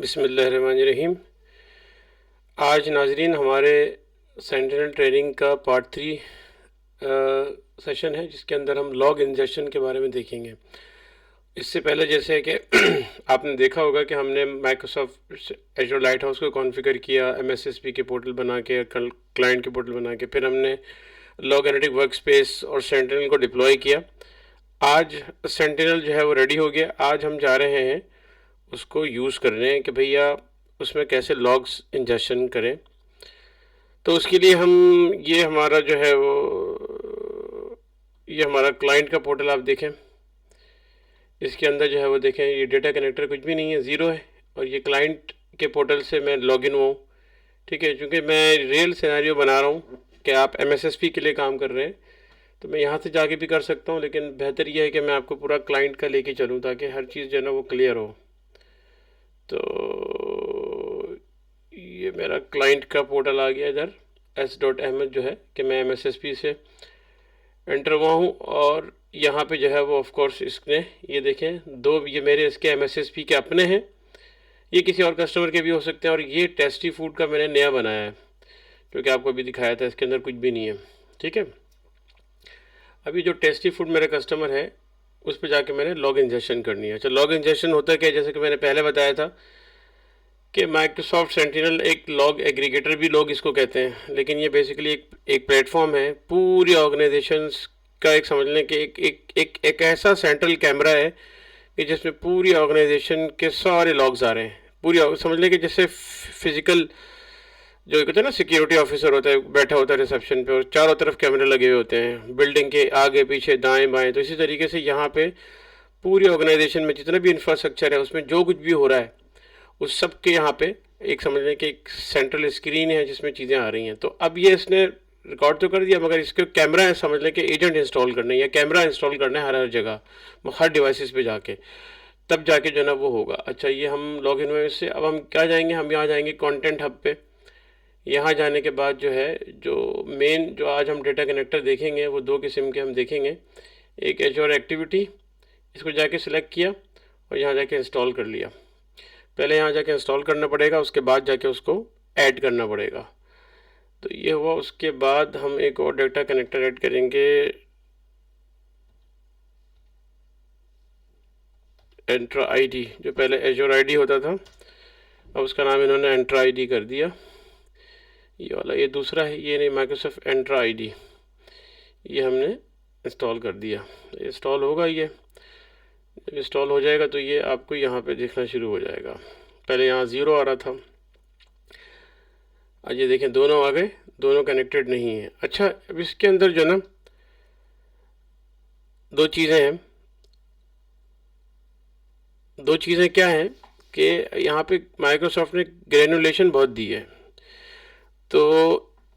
बिस्मिल्लाहिर्रहमानिर्रहीम। आज नाजरीन हमारे सेंटिनल ट्रेनिंग का पार्ट 3 सेशन है, जिसके अंदर हम लॉग इंजेक्शन के बारे में देखेंगे। इससे पहले जैसे कि आपने देखा होगा कि हमने माइक्रोसॉफ्ट एजर लाइट हाउस को कॉन्फ़िगर किया, एमएसएसपी के पोर्टल बना के, क्लाइंट के पोर्टल बना के, फिर हमने लॉग एनालिटिक वर्क स्पेस और सेंटिनल को डिप्लॉय किया। आज सेंटिनल जो है वो रेडी हो गया। आज हम जा रहे हैं उसको यूज़ करने कि भैया उसमें कैसे लॉग्स इंजेक्शन करें। तो उसके लिए हम ये हमारा जो है वो ये हमारा क्लाइंट का पोर्टल आप देखें। इसके अंदर जो है वो देखें, ये डेटा कनेक्टर कुछ भी नहीं है, ज़ीरो है। और ये क्लाइंट के पोर्टल से मैं लॉगिन हुआ हूँ, ठीक है। क्योंकि मैं रियल सिनेरियो बना रहा हूँ कि आप एमएसएसपी के लिए काम कर रहे हैं, तो मैं यहाँ से जाके भी कर सकता हूँ, लेकिन बेहतर यह है कि मैं आपको पूरा क्लाइंट का लेके चलूँ ताकि हर चीज़ जो है ना वो क्लियर हो। तो ये मेरा क्लाइंट का पोर्टल आ गया इधर, s.ahmed जो है कि मैं MSSP से एंटर हुआ हूँ। और यहाँ पे जो है वो ऑफ कोर्स इसने ये देखें दो, ये मेरे इसके MSSP के अपने हैं, ये किसी और कस्टमर के भी हो सकते हैं। और ये टेस्टी फूड का मैंने नया बनाया है, क्योंकि आपको अभी दिखाया था, इसके अंदर कुछ भी नहीं है, ठीक है। अभी जो टेस्टी फूड मेरा कस्टमर है उस पर जाके मैंने लॉग इंजेक्शन करनी है। अच्छा, लॉग इंजेक्शन होता है क्या, जैसे कि मैंने पहले बताया था कि माइक्रोसॉफ्ट सेंटिनल एक लॉग एग्रीगेटर भी लोग इसको कहते हैं, लेकिन ये बेसिकली एक प्लेटफॉर्म है पूरी ऑर्गेनाइजेशंस का। एक समझ लें कि एक ऐसा सेंट्रल कैमरा है कि जिसमें पूरी ऑर्गेनाइजेशन के सारे लॉग्स आ रहे हैं। पूरी समझ लें कि जैसे फिजिकल जो कहते हैं ना, सिक्योरिटी ऑफिसर होता है, बैठा होता है रिसेप्शन पे और चारों तरफ कैमरे लगे हुए होते हैं, बिल्डिंग के आगे पीछे दाएं बाएं। तो इसी तरीके से यहाँ पे पूरी ऑर्गेनाइजेशन में जितना भी इंफ्रास्ट्रक्चर है उसमें जो कुछ भी हो रहा है उस सब के यहाँ पे एक समझ लें कि एक सेंट्रल स्क्रीन है जिसमें चीज़ें आ रही हैं। तो अब ये इसने रिकॉर्ड तो कर दिया, मगर इसके कैमरा है, समझ लें कि एजेंट इंस्टॉल करने या कैमरा इंस्टॉल करना है हर जगह, हर डिवाइसेस पे जाके, तब जाके जो ना वो होगा। अच्छा, ये हम लॉग इन हुए इससे। अब हम क्या जाएंगे, हम यहाँ जाएंगे कंटेंट हब पे। यहाँ जाने के बाद जो है जो मेन जो आज हम डेटा कनेक्टर देखेंगे वो दो किस्म के हम देखेंगे। एक एजोर एक्टिविटी, इसको जाके सिलेक्ट किया और यहाँ जाके इंस्टॉल कर लिया। पहले यहाँ जाके इंस्टॉल करना पड़ेगा, उसके बाद जाके उसको ऐड करना पड़ेगा। तो ये हुआ। उसके बाद हम एक और डेटा कनेक्टर ऐड करेंगे, एंट्रा आईडी। जो पहले एजोर आईडी होता था, अब उसका नाम इन्होंने एंट्रा आईडी कर दिया। ये वाला ये दूसरा है, ये नहीं, माइक्रोसॉफ्ट एंट्रा आईडी, ये हमने इंस्टॉल कर दिया। इंस्टॉल होगा, ये जब इंस्टॉल हो जाएगा तो ये आपको यहाँ पे देखना शुरू हो जाएगा। पहले यहाँ ज़ीरो आ रहा था, आज ये देखें दोनों आ गए, दोनों कनेक्टेड नहीं है। अच्छा, अब इसके अंदर जो ना दो चीज़ें क्या हैं कि यहाँ पे माइक्रोसॉफ्ट ने ग्रेनुलेशन बहुत दी है। तो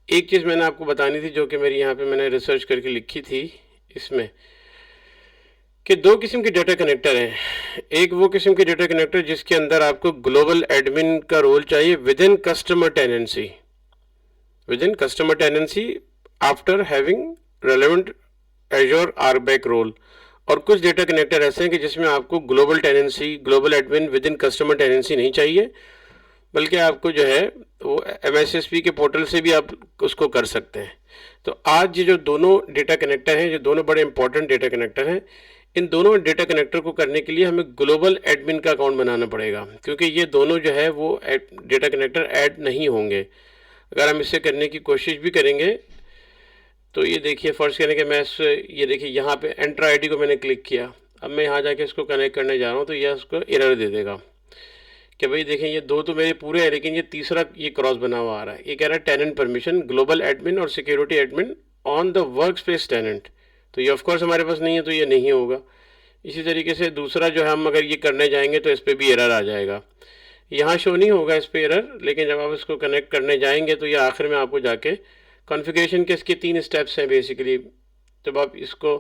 एक चीज़ मैंने आपको बतानी थी जो कि मेरी यहाँ पे मैंने रिसर्च करके लिखी थी इसमें, कि दो किस्म के डेटा कनेक्टर हैं। एक वो किस्म के डेटा कनेक्टर जिसके अंदर आपको ग्लोबल एडमिन का रोल चाहिए within customer tenancy after having relevant Azure RBAC role. और कुछ डेटा कनेक्टर ऐसे हैं कि जिसमें आपको global admin within customer tenancy नहीं चाहिए, बल्कि आपको जो है वो MSSP के पोर्टल से भी आप उसको कर सकते हैं। तो आज ये जो दोनों डेटा कनेक्टर हैं, जो दोनों बड़े इंपॉर्टेंट डेटा कनेक्टर हैं, इन दोनों डेटा कनेक्टर को करने के लिए हमें ग्लोबल एडमिन का अकाउंट बनाना पड़ेगा, क्योंकि ये दोनों जो है वो डेटा कनेक्टर ऐड नहीं होंगे। अगर हम इसे करने की कोशिश भी करेंगे तो ये देखिए, फर्स्ट कहने के मैं ये देखिए यहाँ पे एंटर आईडी को मैंने क्लिक किया। अब मैं यहाँ जाके इसको कनेक्ट करने जा रहा हूँ तो यह उसको एरर दे देगा कि भाई देखें ये दो तो मेरे पूरे हैं, लेकिन ये तीसरा ये क्रॉस बना हुआ आ रहा है। ये कह रहा है टेनेंट परमिशन, ग्लोबल एडमिन और security admin on the work space tenant. तो ये ऑफकोर्स हमारे पास नहीं है, तो ये नहीं होगा। इसी तरीके से दूसरा जो है, हम अगर ये करने जाएंगे तो इस पर भी एरर आ जाएगा। यहाँ शो नहीं होगा इस पर एरर, लेकिन जब आप इसको कनेक्ट करने जाएंगे तो ये आखिर में आपको जाके कॉन्फ़िगरेशन के इसके 3 स्टेप्स हैं बेसिकली। जब आप इसको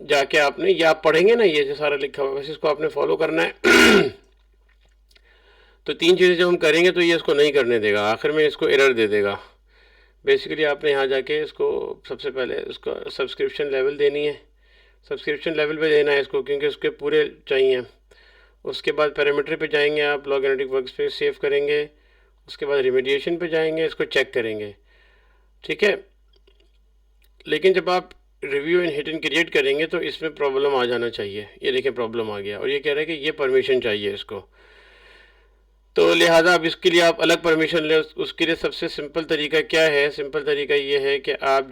जाके आपने, या आप पढ़ेंगे ना ये जो सारा लिखा हुआ है, बस इसको आपने फॉलो करना है। तो 3 चीज़ें जब हम करेंगे तो ये इसको नहीं करने देगा, आखिर में इसको एरर दे देगा। बेसिकली आपने यहाँ जाके इसको सबसे पहले इसको सब्सक्रिप्शन लेवल देनी है, सब्सक्रिप्शन लेवल पे देना है इसको, क्योंकि उसके पूरे चाहिए। उसके बाद पैरामीटर पे जाएंगे आप, लॉग एनालिटिक वर्कस्पेस सेव करेंगे, उसके बाद रिमेडिएशन पे जाएंगे, इसको चेक करेंगे, ठीक है। लेकिन जब आप review and hit and create करेंगे तो इसमें प्रॉब्लम आ जाना चाहिए। ये देखिए प्रॉब्लम आ गया और ये कह रहा है कि ये परमिशन चाहिए इसको, तो लिहाजा अब इसके लिए आप अलग परमिशन लें। उसके लिए सबसे सिंपल तरीका क्या है? सिंपल तरीका ये है कि आप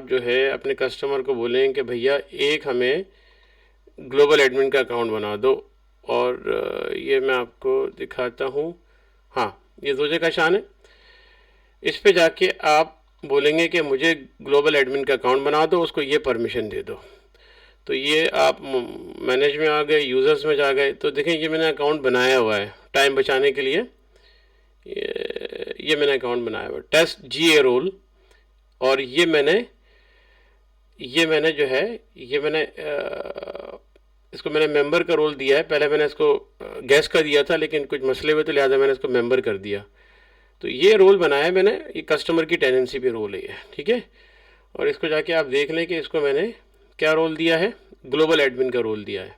जो है अपने कस्टमर को बोलें कि भैया एक हमें ग्लोबल एडमिन का अकाउंट बना दो, और ये मैं आपको दिखाता हूँ। हाँ, ये ज़ोजे का शान है। इस पे जाके आप बोलेंगे कि मुझे ग्लोबल एडमिन का अकाउंट बना दो, उसको ये परमिशन दे दो। तो ये आप मैनेज में आ गए, यूज़र्स में जा गए, तो देखें ये मैंने अकाउंट बनाया हुआ है टाइम बचाने के लिए। ये मैंने अकाउंट बनाया हुआ है टेस्ट GA रोल, और ये मैंने जो है ये मैंने इसको मैंने मेंबर का रोल दिया है। पहले मैंने इसको गेस्ट का दिया था, लेकिन कुछ मसले हुए तो लिहाजा मैंने इसको मेंबर कर दिया। तो ये रोल बनाया मैंने, ये कस्टमर की टेनेंसी पे रोल है ये, ठीक है। और इसको जाके आप देख लें कि इसको मैंने क्या रोल दिया है, ग्लोबल एडमिन का रोल दिया है,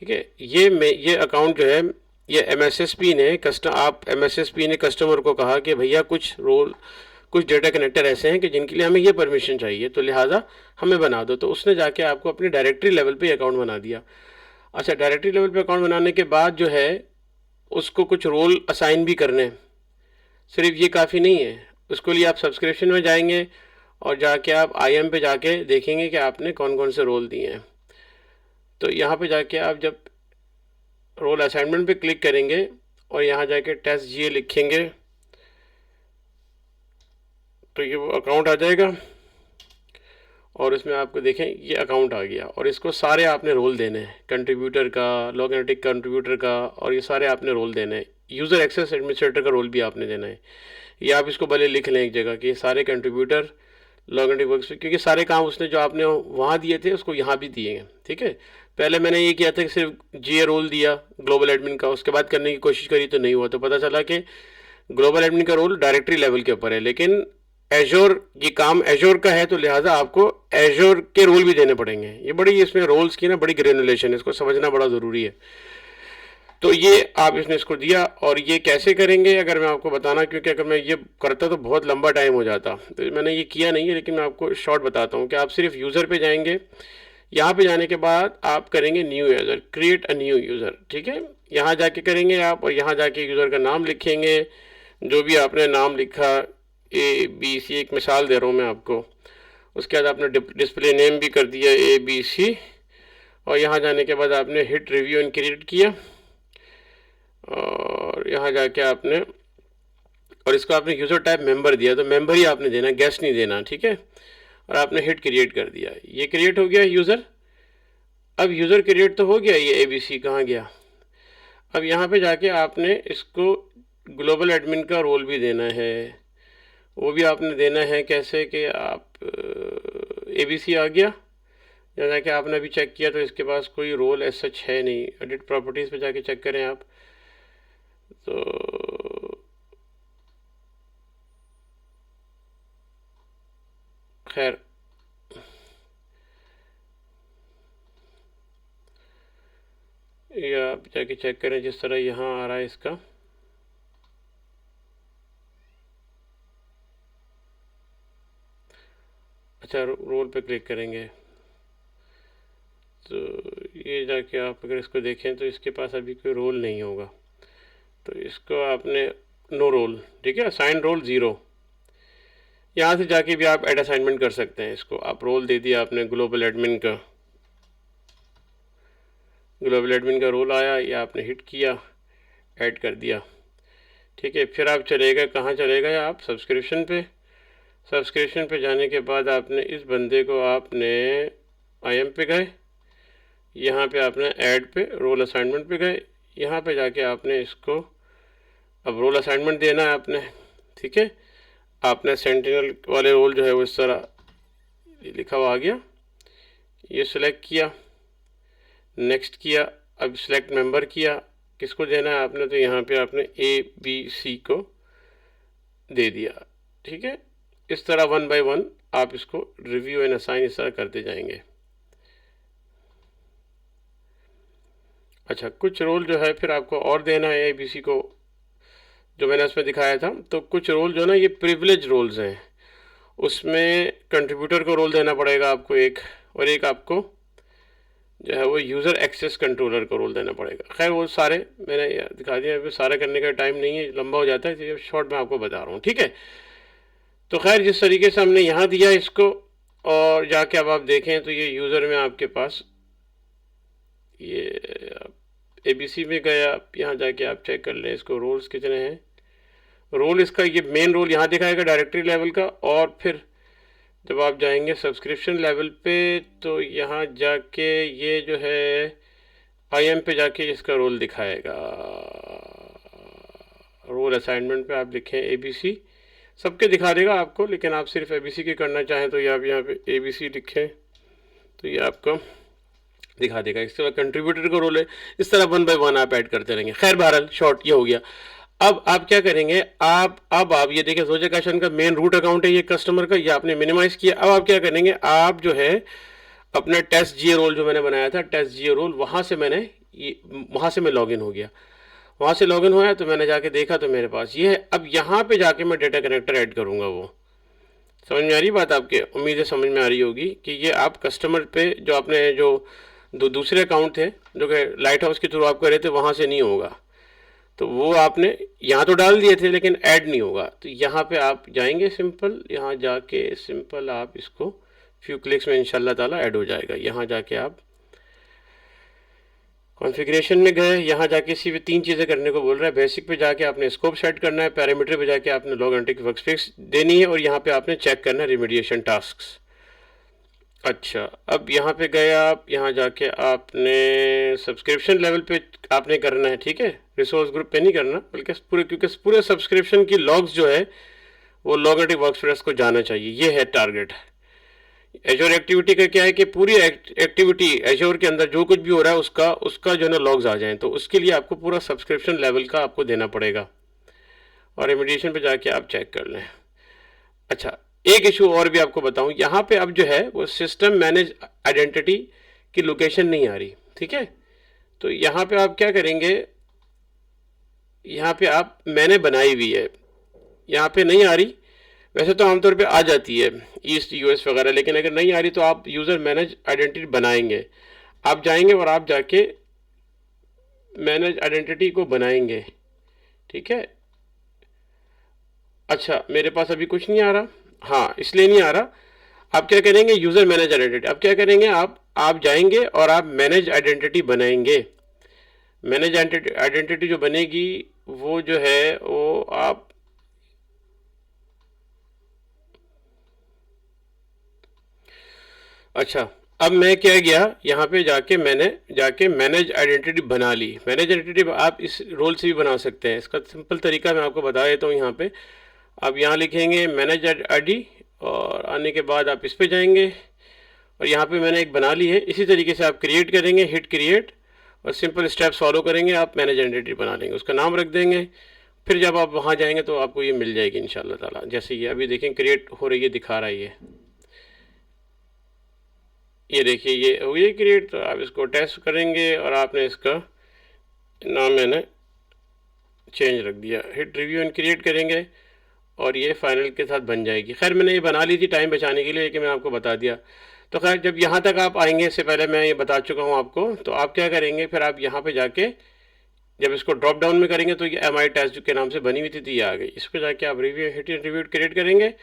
ठीक है। ये अकाउंट जो है ये MSSP ने कस्टमर को कहा कि भैया कुछ डेटा कनेक्टर ऐसे हैं कि जिनके लिए हमें ये परमिशन चाहिए, तो लिहाजा हमें बना दो। तो उसने जाके आपको अपने डायरेक्टरी लेवल पे अकाउंट बना दिया। अच्छा, डायरेक्टरी लेवल पे अकाउंट बनाने के बाद जो है उसको कुछ रोल असाइन भी करने, सिर्फ ये काफ़ी नहीं है। उसके लिए आप सब्सक्रिप्शन में जाएंगे और जाके आप IM पे जाके देखेंगे कि आपने कौन कौन से रोल दिए हैं। तो यहाँ पे जाके आप जब रोल असाइनमेंट पे क्लिक करेंगे और यहाँ जाके टेस्ट GA लिखेंगे तो ये वो अकाउंट आ जाएगा, और इसमें आपको देखें ये अकाउंट आ गया। और इसको सारे आपने रोल देने हैं, कंट्रीब्यूटर का, लॉग एनालिटिक कंट्रीब्यूटर का, और ये सारे आपने रोल देने हैं। यूज़र एक्सेस एडमिनिस्ट्रेटर का रोल भी आपने देना है। ये आप इसको भले लिख लें एक जगह कि सारे कंट्रीब्यूटर लॉग एनालिटिक वर्क्स, क्योंकि सारे काम उसने जो आपने वहाँ दिए थे उसको यहाँ भी दिए हैं, ठीक है। पहले मैंने ये किया था कि सिर्फ GA रोल दिया ग्लोबल एडमिन का, उसके बाद करने की कोशिश करी तो नहीं हुआ, तो पता चला कि ग्लोबल एडमिन का रोल डायरेक्टरी लेवल के ऊपर है, लेकिन एजोर, ये काम एजोर का है, तो लिहाजा आपको एजोर के रोल भी देने पड़ेंगे। ये बड़ी, इसमें रोल्स की ना बड़ी ग्रेनुलेशन है, इसको समझना बड़ा ज़रूरी है। तो ये आप इसने इसको दिया, और ये कैसे करेंगे अगर मैं आपको बताना, क्योंकि अगर मैं ये करता तो बहुत लंबा टाइम हो जाता, तो मैंने ये किया नहीं है, लेकिन मैं आपको शॉर्ट बताता हूँ कि आप सिर्फ यूज़र पे जाएंगे। यहाँ पे जाने के बाद आप करेंगे new user, create a new user, ठीक है। यहाँ जाके करेंगे आप, और यहाँ जाके यूज़र का नाम लिखेंगे, जो भी आपने नाम लिखा, ABC, एक मिसाल दे रहा हूँ मैं आपको। उसके बाद आपने डिस्प्ले नेम भी कर दिया ABC, और यहाँ जाने के बाद आपने हिट रिव्यू एंड क्रिएट किया, और यहाँ जाके आपने, और इसको आपने यूज़र टाइप मेंबर दिया, तो मेंबर ही आपने देना, गेस्ट नहीं देना, ठीक है। और आपने हिट क्रिएट कर दिया, ये क्रिएट हो गया यूज़र। अब यूज़र क्रिएट तो हो गया, ये ABC कहाँ गया? अब यहाँ पे जाके आपने इसको ग्लोबल एडमिन का रोल भी देना है। वो भी आपने देना है कैसे कि आप ABC आ गया, यहाँ जाके आपने अभी चेक किया तो इसके पास कोई रोल एज सच है नहीं। एडिट प्रॉपर्टीज़ पे जाके चेक करें आप, तो खैर ये आप जाके चेक करें, जिस तरह यहाँ आ रहा है इसका। अच्छा, रोल पे क्लिक करेंगे तो ये जाके आप अगर इसको देखें तो इसके पास अभी कोई रोल नहीं होगा, तो इसको आपने नो रोल, ठीक है, असाइन रोल 0। यहाँ से जाके भी आप ऐड असाइनमेंट कर सकते हैं। इसको आप रोल दे दिया आपने ग्लोबल एडमिन का रोल आया, या आपने हिट किया, ऐड कर दिया, ठीक है। फिर आप चलेगा, कहाँ चलेगा आप? सब्सक्रिप्शन पे जाने के बाद आपने इस बंदे को आपने IM पे गए, यहाँ पे आपने ऐड पे रोल असाइनमेंट पे गए, यहाँ पे जाके आपने इसको अब रोल असाइनमेंट देना है आपने, ठीक है। आपने सेंटिनल वाले रोल जो है वो इस तरह लिखा हुआ आ गया, ये सिलेक्ट किया, नेक्स्ट किया, अब सिलेक्ट मेंबर किया, किसको देना है आपने? तो यहाँ पे आपने ABC को दे दिया, ठीक है। इस तरह 1 बाय 1 आप इसको रिव्यू एंड असाइन इस तरह करते जाएंगे। अच्छा, कुछ रोल जो है फिर आपको और देना है ABC को, जो मैंने उसमें दिखाया था। तो कुछ रोल जो है ना ये प्रिविलेज रोल्स हैं, उसमें कंट्रीब्यूटर को रोल देना पड़ेगा आपको एक, और एक आपको जो है वो यूज़र एक्सेस कंट्रोलर को रोल देना पड़ेगा। खैर वो सारे मैंने दिखा दिया, अभी सारे करने का टाइम नहीं है, लंबा हो जाता है, इसलिए शॉर्ट में आपको बता रहा हूँ, ठीक है। तो खैर जिस तरीके से हमने यहाँ दिया इसको, और जाके अब आप देखें तो ये यूज़र में आपके पास ये ABC में गए, आप यहाँ जाके आप चेक कर लें इसको रोल्स कितने हैं। रोल इसका ये मेन रोल यहाँ दिखाएगा डायरेक्टरी लेवल का, और फिर जब आप जाएंगे सब्सक्रिप्शन लेवल पे तो यहाँ जाके ये जो है IM पे जाके इसका रोल दिखाएगा। रोल असाइनमेंट पे आप लिखें ABC, सबके दिखा देगा आपको, लेकिन आप सिर्फ ABC के करना चाहें तो ये आप यहाँ पे ABC लिखें तो ये आपको दिखा देगा। इसके बाद कंट्रीब्यूटर का रोल है, इस तरह 1 बाय 1 आप ऐड करते रहेंगे। खैर बहरहाल शॉर्ट ये हो गया। अब आप क्या करेंगे, आप ये देखिए सोचे कैशन का मेन रूट अकाउंट है ये कस्टमर का, ये आपने मिनिमाइज किया। अब आप क्या करेंगे, आप जो है अपना टेस्ट GA रोल जो मैंने बनाया था, टेस्ट GA रोल, वहाँ से मैं लॉगिन हो गया। वहाँ से लॉगिन होया तो मैंने जाके देखा तो मेरे पास ये है। अब यहाँ पे जाके मैं डेटा कनेक्टर ऐड करूँगा। वो समझ में आ रही बात आपके, उम्मीद है समझ में आ रही होगी कि ये आप कस्टमर पे जो आपने जो दूसरे अकाउंट थे जो कि लाइट हाउस के थ्रू आप कर रहे थे, वहाँ से नहीं होगा। तो वो आपने यहाँ तो डाल दिए थे लेकिन ऐड नहीं होगा। तो यहाँ पे आप जाएंगे सिंपल, यहाँ जाके सिंपल आप इसको फ्यू क्लिक्स में इंशाल्लाह ताला ऐड हो जाएगा। यहाँ जाके आप कॉन्फ़िगरेशन में गए, यहाँ जाके सिर्फ 3 चीज़ें करने को बोल रहा है। बेसिक पे जाके आपने स्कोप सेट करना है, पैरामीटर पे जाके आपने लॉग एंट्री वर्कस्पेस देनी है, और यहाँ पे आपने चेक करना है रिमेडिएशन टास्क्स। अच्छा, अब यहाँ पे गए आप, यहाँ जाके आपने सब्सक्रिप्शन लेवल पे आपने करना है, ठीक है। रिसोर्स ग्रुप पे नहीं करना, बल्कि क्योंकि पूरे सब्सक्रिप्शन की लॉग्स जो है वो लॉग एंट्री वर्कस्पेस को जाना चाहिए, ये है टारगेट। एजोर एक्टिविटी का क्या है कि पूरी एक्टिविटी एजोर के अंदर जो कुछ भी हो रहा है उसका जो है ना लॉग्स आ जाएं, तो उसके लिए आपको पूरा सब्सक्रिप्शन लेवल का आपको देना पड़ेगा, और रेमेडिएशन पे जाके आप चेक कर लें। अच्छा, एक इशू और भी आपको बताऊं, यहाँ पे अब जो है वो सिस्टम मैनेज आइडेंटिटी की लोकेशन नहीं आ रही, ठीक है। तो यहाँ पे आप क्या करेंगे, यहाँ पे आप मैंने बनाई हुई है, यहाँ पे नहीं आ रही। वैसे तो आमतौर पे आ जाती है ईस्ट US वगैरह, लेकिन अगर नहीं आ रही तो आप यूज़र मैनेज आइडेंटिटी बनाएंगे। आप जाएंगे और आप जाके मैनेज आइडेंटिटी को बनाएंगे, ठीक है। अच्छा, मेरे पास अभी कुछ नहीं आ रहा, हाँ इसलिए नहीं आ रहा। आप क्या करेंगे, यूज़र मैनेज आइडेंटिटी, आप क्या करेंगे, आप जाएंगे और आप मैनेज आइडेंटिटी बनाएंगे। मैनेज आइडेंटिटी जो बनेगी वो जो है वो आप अच्छा, अब मैं क्या गया यहाँ पे जाके मैंने मैनेज आइडेंटिटी बना ली। मैनेज आइडेंटिटी आप इस रोल से भी बना सकते हैं, इसका सिंपल तरीका मैं आपको बता देता हूँ। यहाँ पे आप यहाँ लिखेंगे मैनेज ID, और आने के बाद आप इस पे जाएंगे, और यहाँ पे मैंने एक बना ली है। इसी तरीके से आप क्रिएट करेंगे, हिट क्रिएट, और सिंपल स्टेप्स फॉलो करेंगे, आप मैनेज आइडेंटिटी बना लेंगे, उसका नाम रख देंगे। फिर जब आप वहाँ जाएंगे तो आपको ये मिल जाएगी इंशाल्लाह ताला। जैसे ये अभी देखें क्रिएट हो रही है, दिखा रहा है ये देखिए ये हो गई क्रिएट। तो आप इसको टेस्ट करेंगे, और आपने इसका नाम मैंने चेंज रख दिया, हिट रिव्यू एंड क्रिएट करेंगे, और ये फाइनल के साथ बन जाएगी। खैर मैंने ये बना ली थी टाइम बचाने के लिए, लेकिन मैं आपको बता दिया। तो खैर जब यहाँ तक आप आएंगे, इससे पहले मैं ये बता चुका हूँ आपको, तो आप क्या करेंगे, फिर आप यहाँ पे जाके जब इसको ड्रॉप डाउन में करेंगे तो ये MI टेस्ट के नाम से बनी हुई थी, तो ये आ गई। इस पर जाके आप हिट रिव्यू क्रिएट करेंगे,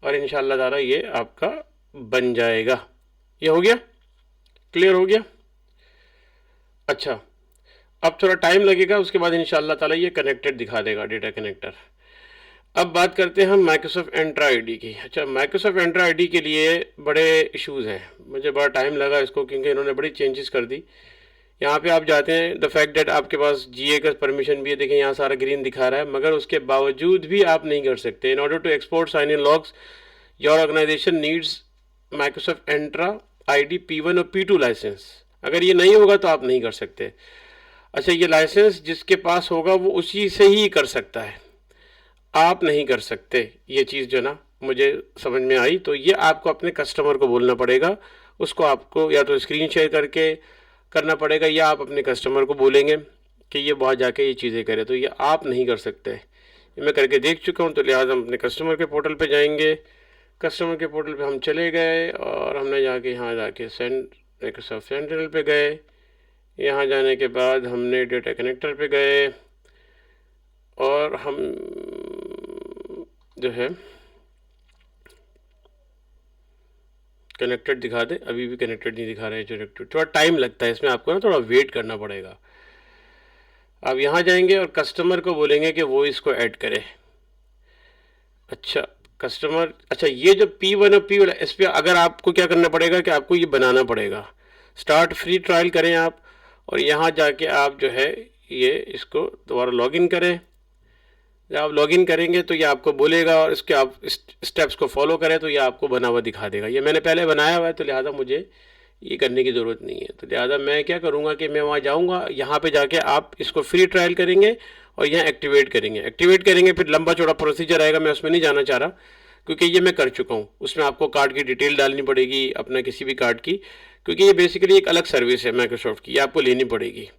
और इंशाल्लाह ताला ये आपका बन जाएगा। ये हो गया, क्लियर हो गया। अच्छा, अब थोड़ा टाइम लगेगा, उसके बाद इंशाल्लाह ताला ये कनेक्टेड दिखा देगा, डेटा कनेक्टर। अब बात करते हैं हम माइक्रोसॉफ्ट एंट्रा ID की। अच्छा, माइक्रोसॉफ्ट एंट्रा ID के लिए बड़े इश्यूज़ हैं, मुझे बड़ा टाइम लगा इसको, क्योंकि इन्होंने बड़ी चेंजेस कर दी। यहाँ पे आप जाते हैं, द फैक्ट डेट आपके पास GA का परमिशन भी है, देखें यहाँ सारा ग्रीन दिखा रहा है, मगर उसके बावजूद भी आप नहीं कर सकते। In order to export sign in logs your organisation needs Microsoft Entra ID P1 और P2 लाइसेंस। अगर ये नहीं होगा तो आप नहीं कर सकते। अच्छा, ये लाइसेंस जिसके पास होगा वो उसी से ही कर सकता है, आप नहीं कर सकते। ये चीज़ जो ना मुझे समझ में आई, तो ये आपको अपने कस्टमर को बोलना पड़ेगा। उसको आपको या तो स्क्रीन शेयर करके करना पड़ेगा, या आप अपने कस्टमर को बोलेंगे कि ये वहाँ जाके ये चीज़ें करे, तो ये आप नहीं कर सकते। ये मैं करके देख चुका हूँ। तो लिहाजा हम अपने कस्टमर के पोर्टल पे जाएंगे। कस्टमर के पोर्टल पे हम चले गए और हमने जाके यहाँ जाके माइक्रोसॉफ्ट सेंटिनल पे गए। यहाँ जाने के बाद हमने डेटा कनेक्टर पे गए और हम जो है कनेक्टेड दिखा दे, अभी भी कनेक्टेड नहीं दिखा रहे हैं। जो थोड़ा टाइम लगता है इसमें, आपको ना थोड़ा वेट करना पड़ेगा। आप यहाँ जाएंगे और कस्टमर को बोलेंगे कि वो इसको ऐड करे। अच्छा कस्टमर, अच्छा ये जो P1 और P वाला, इस पर अगर आपको क्या करना पड़ेगा कि आपको ये बनाना पड़ेगा। स्टार्ट फ्री ट्रायल करें आप, और यहाँ जाके आप जो है ये इसको दोबारा लॉगिन करें। जब आप लॉगिन करेंगे तो ये आपको बोलेगा और इसके आप स्टेप्स को फॉलो करें तो ये आपको बना हुआ दिखा देगा। ये मैंने पहले बनाया हुआ है, तो लिहाजा मुझे ये करने की ज़रूरत नहीं है। तो लिहाजा मैं क्या करूँगा कि मैं वहाँ जाऊँगा, यहाँ पे जाके आप इसको फ्री ट्रायल करेंगे और यहाँ एक्टिवेट करेंगे। फिर लंबा चौड़ा प्रोसीजर आएगा, मैं उसमें नहीं जाना चाह रहा क्योंकि ये मैं कर चुका हूँ। उसमें आपको कार्ड की डिटेल डालनी पड़ेगी, अपना किसी भी कार्ड की, क्योंकि ये बेसिकली एक अलग सर्विस है माइक्रोसॉफ्ट की, ये आपको लेनी पड़ेगी,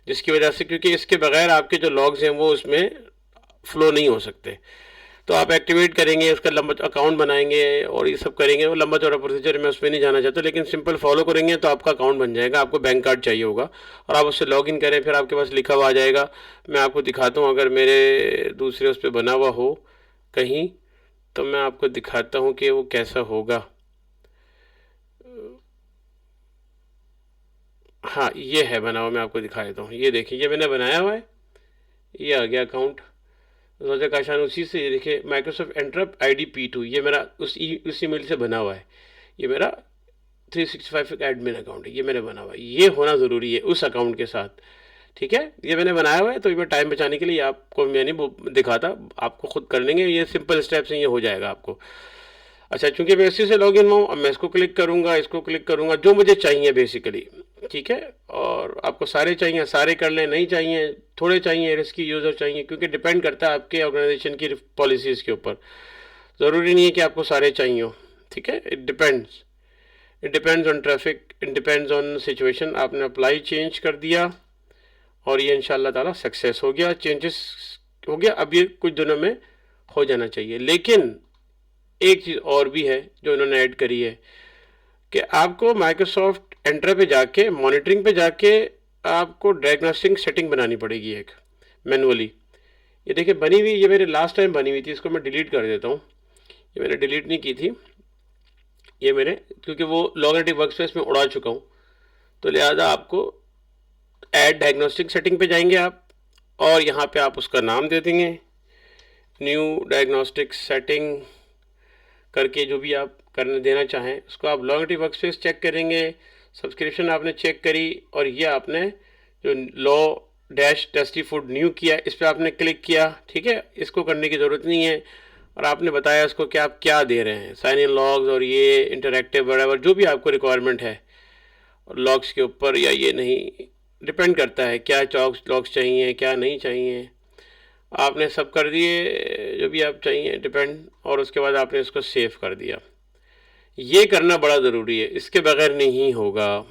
जिसकी वजह से, क्योंकि इसके बगैर आपके जो लॉग्स हैं वो उसमें फ्लो नहीं हो सकते। तो आप एक्टिवेट करेंगे, उसका लंबा अकाउंट बनाएंगे और ये सब करेंगे। वो लंबा चौड़ा प्रोसीजर मैं उसमें नहीं जाना चाहता, लेकिन सिंपल फॉलो करेंगे तो आपका अकाउंट बन जाएगा। आपको बैंक कार्ड चाहिए होगा और आप उससे लॉगिन करें, फिर आपके पास लिखा हुआ आ जाएगा। मैं आपको दिखाता हूँ, अगर मेरे दूसरे उस पर बना हुआ हो कहीं तो मैं आपको दिखाता हूँ कि वो कैसा होगा। हाँ ये है बना हुआ, मैं आपको दिखा देता हूँ। ये देखिए, ये मैंने बनाया हुआ है, ये आ गया अकाउंट रोजा काशान। उसी से ये देखिए माइक्रोसॉफ्ट एंटरप्ट ID P2, ये मेरा उस ईमेल से बना हुआ है। ये मेरा 365 एडमिन अकाउंट है, ये मैंने बना हुआ है। ये होना ज़रूरी है उस अकाउंट के साथ, ठीक है। ये मैंने बनाया हुआ है, तो ये मैं टाइम बचाने के लिए आपको मैं नहीं वो दिखाता, आपको खुद कर लेंगे। ये सिंपल स्टेप्स हैं, ये हो जाएगा आपको। अच्छा चूंकि मैं इसी से लॉगिन हूँ, अब मैं इसको क्लिक करूँगा, इसको क्लिक करूँगा, जो मुझे चाहिए बेसिकली, ठीक है। और आपको सारे चाहिए, सारे कर लें, नहीं चाहिए थोड़े चाहिए, रिस्की यूज़र चाहिए, क्योंकि डिपेंड करता है आपके ऑर्गेनाइजेशन की पॉलिसीज़ के ऊपर। ज़रूरी नहीं है कि आपको सारे चाहिए हो, ठीक है। It depends on traffic, it depends on situation. आपने अप्लाई चेंज कर दिया और ये इंशाल्लाह ताला सक्सेस हो गया, चेंजेस हो गया। अब ये कुछ दिनों में हो जाना चाहिए। लेकिन एक चीज़ और भी है जो इन्होंने ऐड करी है कि आपको माइक्रोसॉफ्ट एंटर पे जाके, मॉनिटरिंग पे जाके आपको डायग्नोस्टिक सेटिंग बनानी पड़ेगी एक मैनुअली। ये देखिए बनी हुई, ये मेरे लास्ट टाइम बनी हुई थी, इसको मैं डिलीट कर देता हूँ। ये मैंने डिलीट नहीं की थी, ये मैंने, क्योंकि वो लॉगनेटिव वर्कस्पेस में उड़ा चुका हूँ, तो लिहाजा आपको ऐड डायग्नोस्टिक सेटिंग पे जाएंगे आप, और यहाँ पे आप उसका नाम दे देंगे, न्यू डायग्नोस्टिक सेटिंग करके, जो भी आप करने देना चाहें उसको। आप लॉन्गिट्यूड वर्कस्पेस चेक करेंगे, सब्सक्रिप्शन आपने चेक करी, और ये आपने जो law dash tasty food new किया, इस पर आपने क्लिक किया, ठीक है। इसको करने की ज़रूरत नहीं है, और आपने बताया इसको कि आप क्या दे रहे हैं, साइन इन लॉग्स और ये इंटरैक्टिव वगैरह जो भी आपको रिक्वायरमेंट है और लॉग्स के ऊपर, या ये नहीं, डिपेंड करता है क्या लॉग्स चाहिए क्या नहीं चाहिए। आपने सब कर दिए जो भी आप चाहिए, डिपेंड, और उसके बाद आपने इसको सेव कर दिया। ये करना बड़ा ज़रूरी है, इसके बगैर नहीं होगा,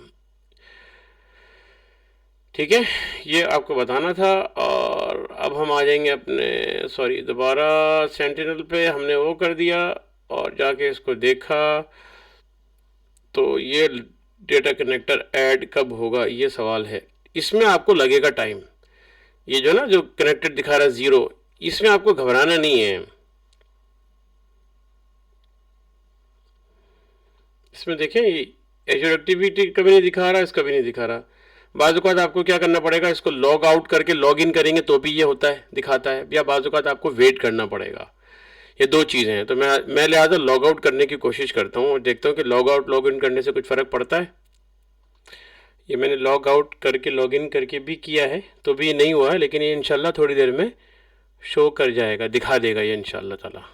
ठीक है। ये आपको बताना था। और अब हम आ जाएंगे अपने, सॉरी, दोबारा सेंटिनल पे हमने वो कर दिया और जाके इसको देखा, तो ये डेटा कनेक्टर ऐड कब होगा ये सवाल है। इसमें आपको लगेगा टाइम, ये जो ना जो कनेक्टेड दिखा रहा है 0, इसमें आपको घबराना नहीं है। इसमें देखें एजुअर एक्टिविटी कभी नहीं दिखा रहा, इसका भी नहीं दिखा रहा। बाज़ औक़ात आपको क्या करना पड़ेगा, इसको लॉग आउट करके लॉग इन करेंगे तो भी ये होता है, दिखाता है, या बाज़ औक़ात आपको वेट करना पड़ेगा। ये दो चीज़ें हैं। तो मैं लिहाजा लॉग आउट करने की कोशिश करता हूँ और देखता हूँ कि लॉग आउट लॉग इन करने से कुछ फ़र्क पड़ता है। ये मैंने लॉग आउट करके लॉग इन करके भी किया है तो भी नहीं हुआ है, लेकिन ये इंशाल्लाह थोड़ी देर में शो कर जाएगा, दिखा देगा ये इंशाल्लाह ताला।